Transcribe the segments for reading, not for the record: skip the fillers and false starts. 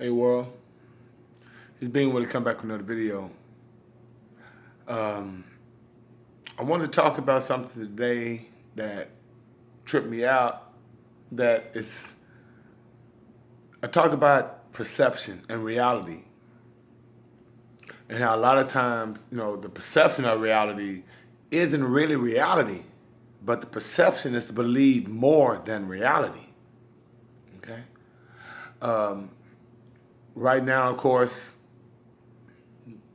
Hey world, it's being able to come back with another video. Um, I wanted to talk about something today that tripped me out. That is, I talk about perception and reality, and how a lot of times, the perception of reality isn't really reality, but the perception is to believe more than reality. Okay. Um, right now, of course,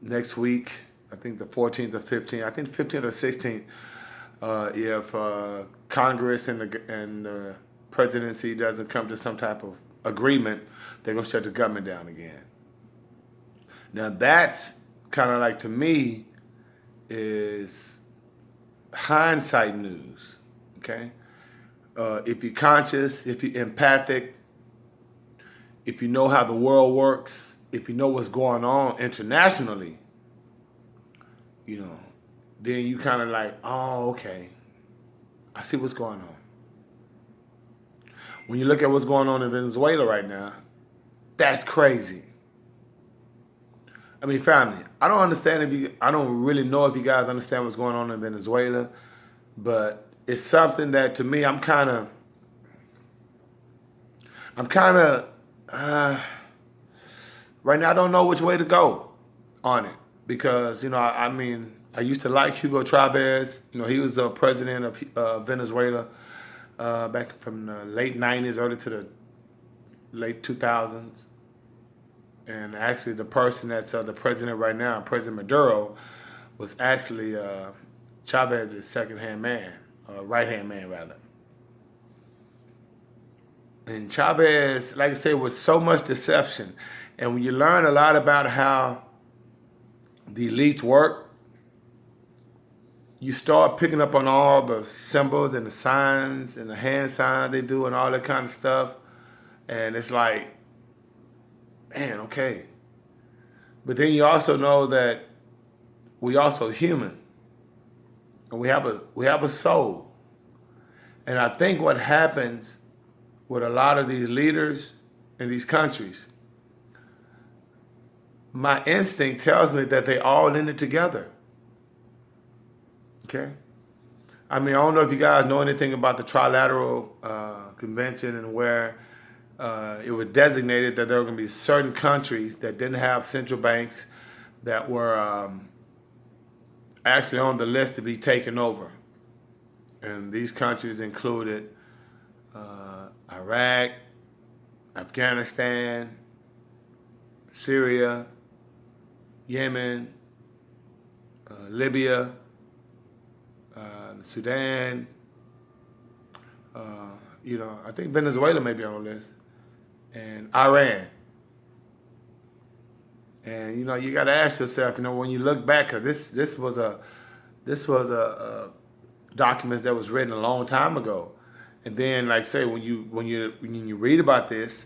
next week, I think the 14th or 15th, I think 15th or 16th, if Congress and the presidency doesn't come to some type of agreement, they're going to shut the government down again. Now that's kind of like, to me, is hindsight news. Okay, if you're conscious, if you're empathic, if you know how the world works, if you know what's going on internationally, you know, then you kind of like, oh, okay, I see what's going on. When you look at what's going on in Venezuela right now, that's crazy. I mean, family, I don't really know if you guys understand what's going on in Venezuela, but it's something that to me, uh, right now, I don't know which way to go on it because, I mean, I used to like Hugo Chavez. He was the president of Venezuela back from the late 90s, early to the late 2000s. And actually, the person that's the president right now, President Maduro, was actually Chavez's second-hand man, right-hand man, rather. And Chavez, like I said, was so much deception. And when you learn a lot about how the elites work, you start picking up on all the symbols and the signs and the hand signs they do and all that kind of stuff. And it's like, man, okay. But then you also know that we also human, and we have a soul. And I think what happens with a lot of these leaders in these countries, my instinct tells me that they all in it together. Okay? I mean, I don't know if you guys know anything about the Trilateral Convention and where it was designated that there were going to be certain countries that didn't have central banks that were actually on the list to be taken over. And these countries included Iraq, Afghanistan, Syria, Yemen, Libya, Sudan. I think Venezuela may be on the list, and Iran. And you got to ask yourself, when you look back, because this was a document that was written a long time ago, and then like say when you read about this,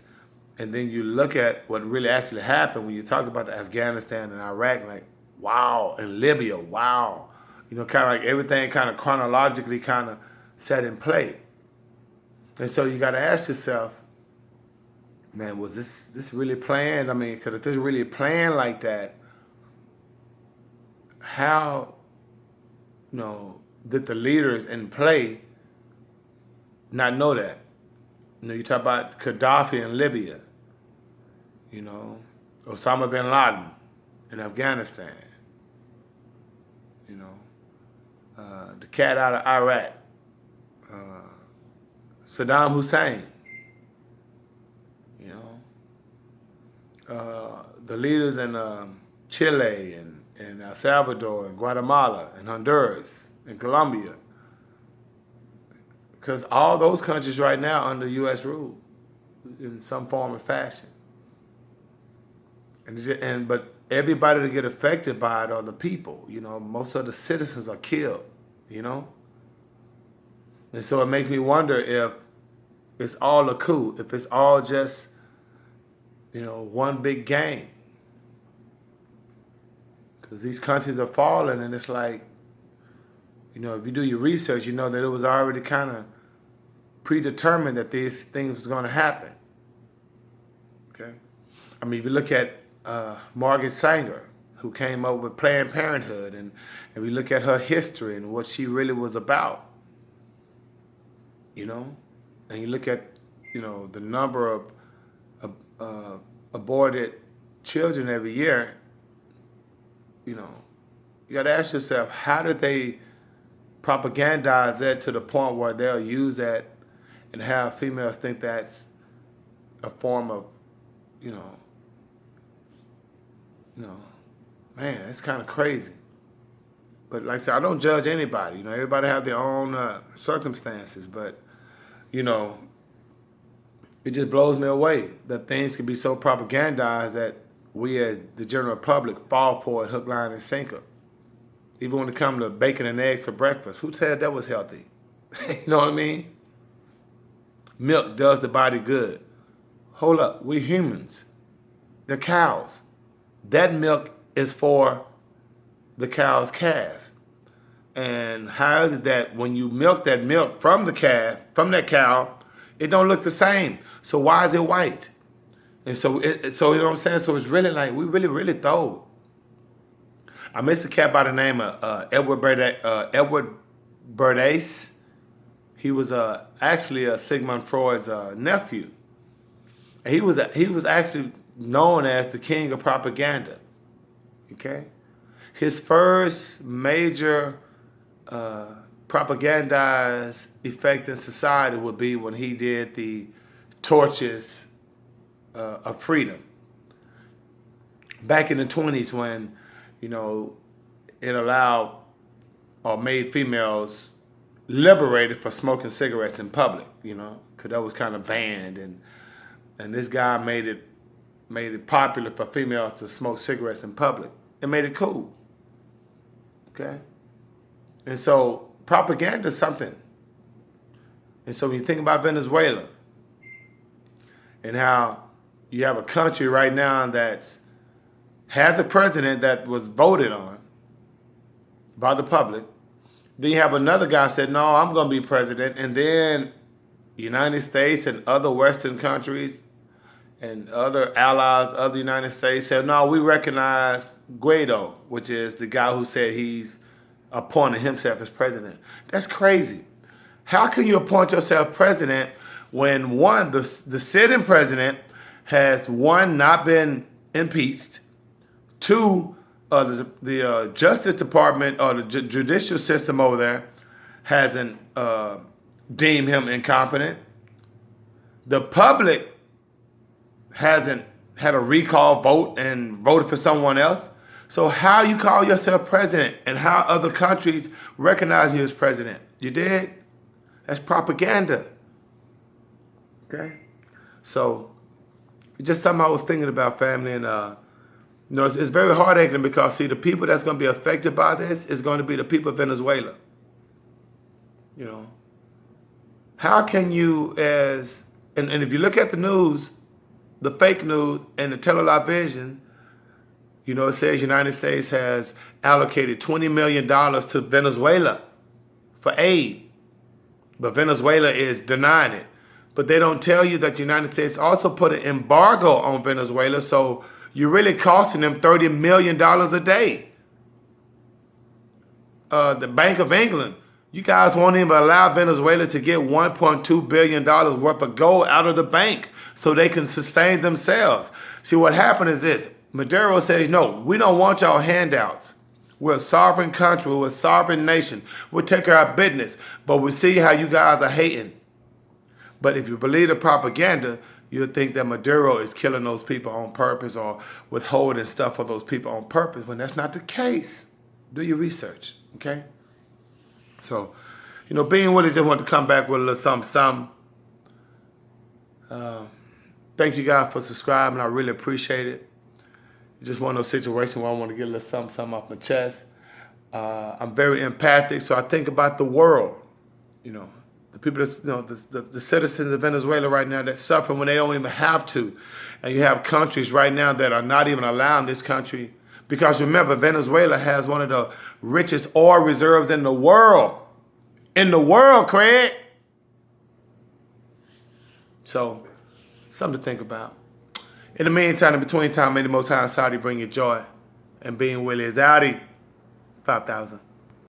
and then you look at what really actually happened when you talk about Afghanistan and Iraq, like wow, and Libya, wow, kind of like everything kind of chronologically kind of set in play. And so you got to ask yourself, man, was this really planned? I mean, because if it's really planned like that, how, did the leaders in play not know that? You talk about Gaddafi in Libya, Osama bin Laden in Afghanistan, the cat out of Iraq, Saddam Hussein, the leaders in Chile and El Salvador and Guatemala and Honduras and Colombia. Because all those countries right now under U.S. rule in some form or fashion. But everybody that get affected by it are the people. Most of the citizens are killed. And so it makes me wonder if it's all a coup, if it's all just one big game. Because these countries are falling, and it's like, if you do your research, you know that it was already kind of predetermined that these things was going to happen. Okay? I mean, if you look at Margaret Sanger, who came up with Planned Parenthood, and we look at her history and what she really was about, you know, and you look at, you know, the number of aborted children every year, you know, you got to ask yourself, how did they propagandize that to the point where they'll use that and have females think that's a form of, you know, man, it's kind of crazy. But like I said, I don't judge anybody. You know, everybody have their own circumstances. But, you know, it just blows me away that things can be so propagandized that we as the general public fall for it hook, line, and sinker. Even when it comes to bacon and eggs for breakfast, who said that was healthy? You know what I mean? Milk does the body good. Hold up, we humans. They're cows. That milk is for the cow's calf. And how is it that when you milk that milk from the calf, from that cow, it don't look the same? So why is it white? And so you know what I'm saying? So it's really like, we really throw. I missed a cat by the name of Edward Bernays. He was actually Sigmund Freud's nephew. And he was actually known as the king of propaganda. Okay, his first major propagandized effect in society would be when he did the torches of freedom back in the 1920s, when, you know, it allowed or made females liberated for smoking cigarettes in public, you know, because that was kind of banned, and this guy made it popular for females to smoke cigarettes in public. It made it cool. Okay? And so propaganda is something. And so when you think about Venezuela and how you have a country right now that has a president that was voted on by the public, then you have another guy said, no, I'm going to be president, and then the United States and other Western countries and other allies of the United States said, no, we recognize Guaido, which is the guy who said he's appointed himself as president. That's crazy. How can you appoint yourself president when, one, the sitting president has, one, not been impeached, two, the Justice Department or the judicial system over there hasn't deemed him incompetent, the public hasn't had a recall vote and voted for someone else. So how you call yourself president and how other countries recognize you as president? You did? That's propaganda. Okay? So just something I was thinking about, family, and you know, it's very heartaching because, see, the people that's going to be affected by this is going to be the people of Venezuela. You know, how can you, and if you look at the news, the fake news and the television, you know, it says United States has allocated $20 million to Venezuela for aid, but Venezuela is denying it. But they don't tell you that the United States also put an embargo on Venezuela, so you're really costing them $30 million a day. The Bank of England, you guys won't even allow Venezuela to get $1.2 billion worth of gold out of the bank so they can sustain themselves. See, what happened is this. Maduro says, no, we don't want y'all handouts. We're a sovereign country. We're a sovereign nation. We'll take care of our business. But we see how you guys are hating. But if you believe the propaganda, you'll think that Maduro is killing those people on purpose or withholding stuff for those people on purpose, when that's not the case. Do your research, okay? So, you know, being Willie just want to come back with a little something. Thank you guys for subscribing. I really appreciate it. It's just one of those situations where I want to get a little something off my chest. I'm very empathic, so I think about the world, you know. The people, that's, you know, the citizens of Venezuela right now that suffer when they don't even have to. And you have countries right now that are not even allowing this country. Because remember, Venezuela has one of the richest oil reserves in the world. In the world, Craig. So, something to think about. In the meantime, in between time, may the Most High and Saudi bring you joy. And being Willie is Audi. 5,000.